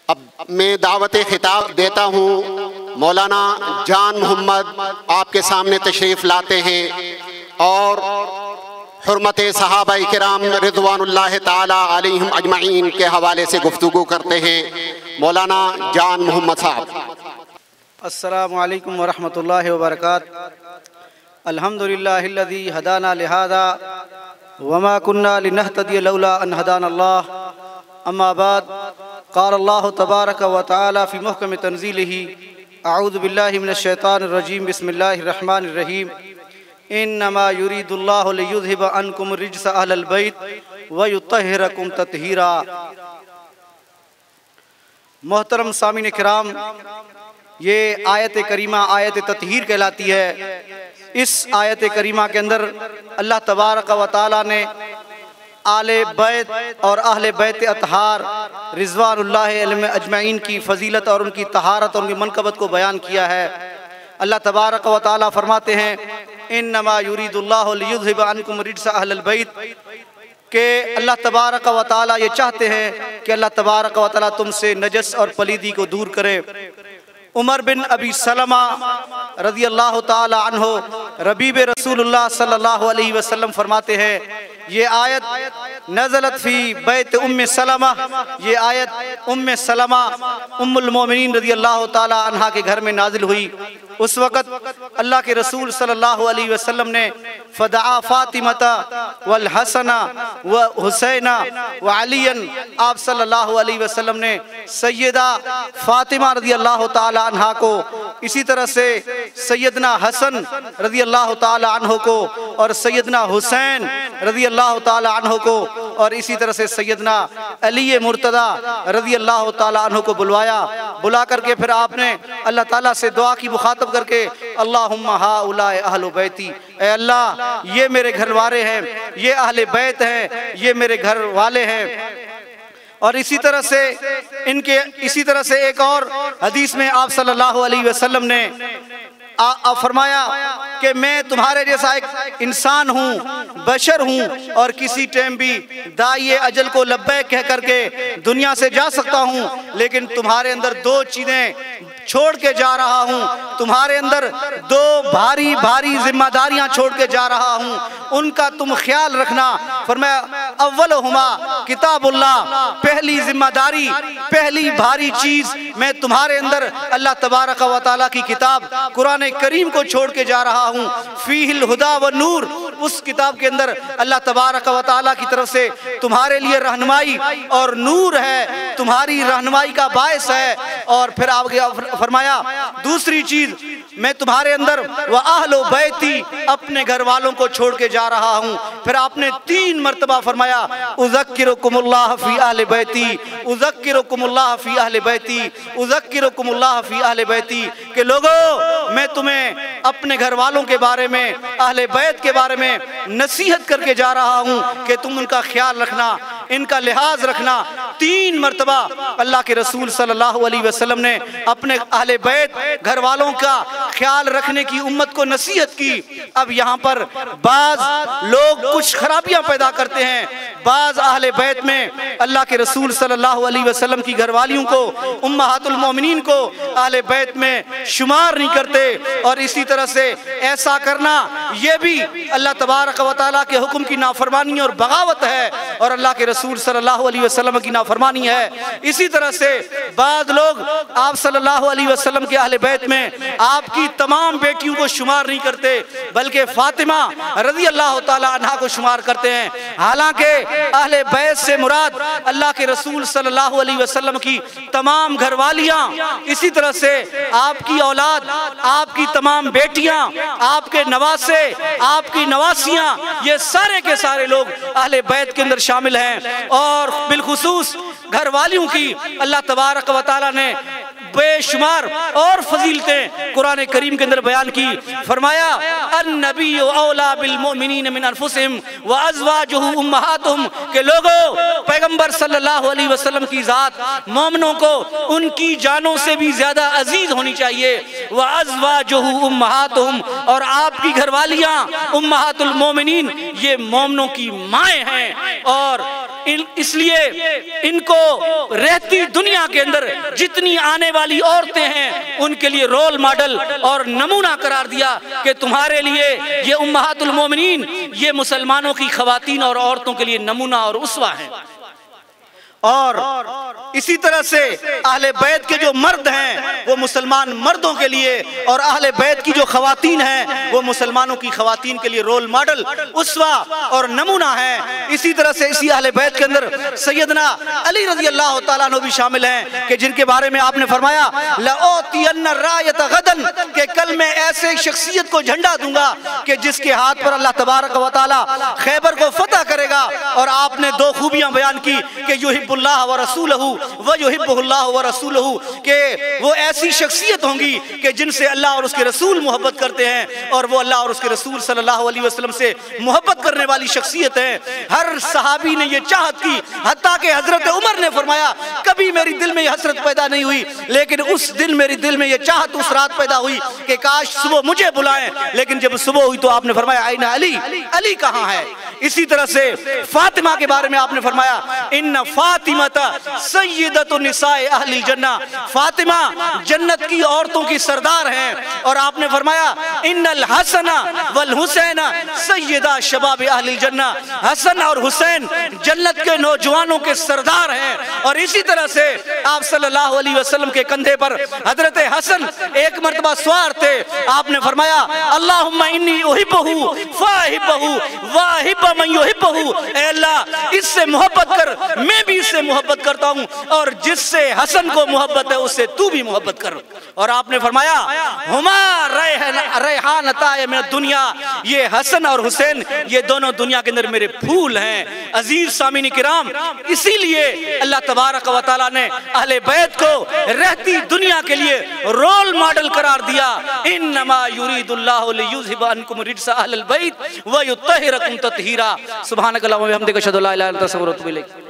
अब मैं दावत खिताब देता हूँ। मौलाना जान मोहम्मद आपके सामने तशरीफ़ लाते हैं और हुर्मत सहाबाए किराम रिज़वानुल्लाह ताला अलैहिम अजमईन के हवाले से गुफ्तगू करते हैं। मौलाना जान मोहम्मद साहब। अस्सलामु अलैकुम वरहमतुल्लाहि वबरकातुहू। अल्हम्दुलिल्लाहिल्लज़ी हदाना लिहाज़ा वमा कुन्ना लिनहतदिय लौला अन हदानल्लाह। अम्मा बाद, क़ाल अल्लाहु तबारक व तआला फ़ी मुहकम तंज़ीलिही अऊज़ु बिल्लाहि मिनश शैतानिर रजीम बिस्मिल्लाहिर रहमानिर रहीम। इन्नमा युरीदुल्लाहु लियुज़हिब अन्कुम रिज्स अहलल बैत व युत्तहिरकुम तत्हीरा। मोहतरम सामीन किराम, ये आयत करीमा आयत तत्हीर कहलाती है। इस आयत करीमा के अंदर अल्लाह तबारक व तआला ने आले बैत और अहले बैत अतहार रिज़वानुल्लाह अलैहिम अजमईन की फ़जीलत और उनकी तहारत और उनकी मनक़बत को बयान किया है। अल्लाह तबारक व तआला फरमाते हैं, इन्नमा युरीदुल्लाहु लियुज़हिब अन्कुम रिज्स अहलल बैत, कि अल्लाह तबारक व तआला ये चाहते हैं कि अल्लाह तबारक व तआला तुमसे नजस और पलीदी को दूर करे। उमर बिन अबी सलमा रज़ी अल्लाह ताला अन्हो रबीब रसूलुल्लाह सल्लल्लाहु अलैहि वसल्लम फरमाते हैं, ये आयत नज़लत फ़ी बैत उम्मे सलमा, ये आयत उम्मे सलमा उम्मुल मोमिनीन रज़ी अल्लाह ताला अन्हा के घर में नाजिल हुई। उस वक़्त अल्लाह के रसूल सल्लल्लाहु अलैहि वसल्लम ने फ़दआ फ़ातिमता वल हसना व हुसैना व अलीयन, आप सल्लल्लाहु अलैहि वसल्लम ने सैयदा फ़ातिमा रज़ी अल्लाह ताला अन्हा को, इसी तरह से सैयदना हसन रज़ी अल्लाह ताला अन्हो को और सैयदना हुसैन रज़ी अल्लाह ताला अन्हो को और इसी तरह से सैयदना अली मुर्तदा रज़ी अल्लाह ताला अन्हो को बुलवाया। बुला करके फिर आपने अल्लाह ताला से दुआ की, मुखातब करके, अल्लाहुम्मा हाउलाए अहलु बैती, ए अल्लाह ये मेरे घर वाले हैं, ये अहले बैत हैं, ये मेरे घर वाले हैं। और इसी तरह से एक और हदीस में आप सल्लल्लाहु अलैहि वसल्लम ने फरमाया कि मैं तुम्हारे जैसा एक इंसान हूँ, बशर हूँ, और किसी टाइम भी दाई अजल को लब्बैक कह करके दुनिया से जा सकता हूँ, लेकिन तुम्हारे अंदर दो चीज़ें छोड़ के जा रहा हूँ, तुम्हारे अंदर दो भारी भारी जिम्मेदारियां छोड़ के जा रहा हूँ, उनका तुम ख्याल रखना। फरमाया अव्वलुहुमा किताबुल्लाह, पहली जिम्मेदारी, पहली भारी चीज मैं तुम्हारे अंदर अल्लाह तबारक व तआला की किताब कुरान करीम को छोड़ के जा रहा हूँ। फीहिल हुदा व नूर, उस किताब के अंदर अल्लाह तबारक व तआला की तरफ से तुम्हारे लिए रहनुमाई और नूर है, तुम्हारी रहनुमाई का बायस है। और फिर आगे फरमाया दूसरी चीज मैं तुम्हारे अंदर व अहलो बैती, अपने घर वालों को छोड़ के जा रहा हूँ। फिर आपने 3 मरतबा फरमाया उज़क्किरुकुमुल्लाह फी अहले बैती, उज़क्किरुकुमुल्लाह फी अहले बैती, उज़क्किरुकुमुल्लाह फी अहले बैती, कि लोगों मैं तुम्हें अपने घर वालों के बारे में, अहले बैत के बारे में नसीहत करके जा रहा हूँ कि तुम उनका ख्याल रखना, इनका लिहाज रखना। 3 मरतबा अल्लाह के रसूल सल्लल्लाहु अलैहि वसल्लम ने अपने अहले बैत घर वालों का ख्याल रखने की उम्मत को नसीहत की। अब यहाँ पर बाज लोग कुछ खराबियां पैदा करते हैं, बाज अहले बैत में अल्लाह के रसूल सल्लल्लाहु अलैहि वसल्लम की घरवालियों को, उम्महातुल मोमिनीन को अहले बैत में शुमार नहीं करते। और इसी तरह से ऐसा करना ये भी अल्लाह तबारक व तआला के हुक्म की नाफरमानी और बगावत है और अल्लाह के रसूल सल्लल्लाहु अलैहि वसल्लम की नाफरमानी है। इसी तरह से बाद लोग आप सल्लल्लाहु अलैहि वसल्लम के अहले बैत में आपकी तमाम बेटियों को शुमार नहीं करते, बल्कि फातिमा रज़ी अल्लाह ताला अन्हा को शुमार करते हैं। हालांकि अहले बैत से मुराद अल्लाह के रसूल सल्लल्लाहु अलैहि वसल्लम की तमाम घरवालियां, इसी तरह से आपकी औलाद, आपकी तमाम बेटियां, आपके नवासे, आपकी नवासियां, ये सारे के सारे लोग अहले बैत के अंदर शामिल हैं। और बिलखुसूस घरवालियों की अल्लाह तबारक व तआला ने बेशुमार और फजीलतें कुरान करीम के अंदर बयान की। फरमाया अन्नबिय्यु औला बिल मुमिनीन मिन अनफुसिहिम व अज़वाजुहु उम्महातुहुम, के लोगों पैगंबर सल्लल्लाहु अलैहि वसल्लम की जात मोमिनों को उनकी जानों से भी ज्यादा अजीज होनी चाहिए। व अज़वाजुहु उम्महातुहुम, और आपकी घरवालियां उम्महातुल मोमिनीन ये मोमिनों की माएँ हैं। और इसलिए इनको रहती दुनिया के अंदर जितनी आने वाली औरतें हैं उनके लिए रोल मॉडल और नमूना करार दिया कि तुम्हारे लिए ये उम्महातुल मोमिनीन, ये मुसलमानों की खवातीन और औरतों के लिए नमूना और उसवा है। और इसी तरह से अहले बैत के जो मर्द हैं वो मुसलमान मर्दों के लिए, और अहले बैत की जो खवातीन हैं वो मुसलमानों की खवातीन के लिए रोल मॉडल, उसवा और नमूना है। इसी तरह से इसी अहले बैत के अंदर सैयदना अली रज़ी अल्लाह तआला अन्हु भी शामिल हैं कि जिनके बारे में आपने फरमाया लओतियन्ना रायत गदन, कि कल मैं ऐसे शख्सियत को झंडा दूंगा कि जिसके हाथ पर अल्लाह तबारक व तआला खैबर को फतह करेगा। और आपने दो खूबियां बयान की कि युहिब्बुल्लाह व रसूलहु व युहिब्बुहुल्लाह व रसूलहु, कि वो ऐसी शख्सियत होंगी कि जिनसे अल्लाह और उसके रसूल मोहब्बत करते हैं, और वो अल्लाह और उसके रसूल सल्लल्लाहु अलैहि वसल्लम से मोहब्बत करने वाली शख्सियत है। हर सहाबी ने ये चाहत की, हत्ता कि हजरत उमर ने फरमाया कभी मेरी दिल में ये हसरत पैदा नहीं हुई, लेकिन उस दिन मेरी दिल में ये चाहत उस रात पैदा हुई कि काश सुबह मुझे बुलाएं। लेकिन जब सुबह हुई तो आपने फरमाया आइना अली, अली कहाँ है। इसी तरह से फातिमा के बारे में आपने फरमाया इन्ना फातिमाता सय्यदतु निसाए अहलिल जन्ना, फातिमा जन्नत की औरतों की सरदार हैं। और आपने फरमाया इन्नल हसना वल हुसैना सय्यदा शबाब अहलिल जन्ना, हसन और हुसैन जन्नत के नौजवानों के सरदार हैं। और इसी तरह से आप सल्लल्लाहु अलैहि वसल्लम के कंधे पर हजरत हसन एक मर्तबा सवार थे। आपने फरमाया अल्लाहुम्मा इन्नी उहिब्बुहु फाहिब्बुहु वाहिब्ब मन युहिब्बुहु, ऐ अल्लाह इससे मोहब्बत कर, मैं भी इससे मोहब्बत करता हूँ, और जिससे हसन को मोहब्बत है उससे तू भी मोहब्बत कर। और आपने फरमाया हुमा रैहानताए मिन दुनिया, ये हसन और हुसैन ये दोनों दुनिया के अंदर मेरे फूल हैं। अजीज सामीन किराम, इसीलिए अल्लाह तबारक व तआला ने अहले बैत को रहती दुनिया के लिए रोल मॉडल करार दिया। इन्नमा युरीदुल्लाहु लियुज़हिबा अन्कुम रिज्सा अहलल बैत व युत्तहिरकुम तत्हीरा। सुब्हानकल्लाह व बिहम्दिका अशहदु अल्ला इलाहा इल्ला अंता अस्तगफिरुका व अतूबु इलैक।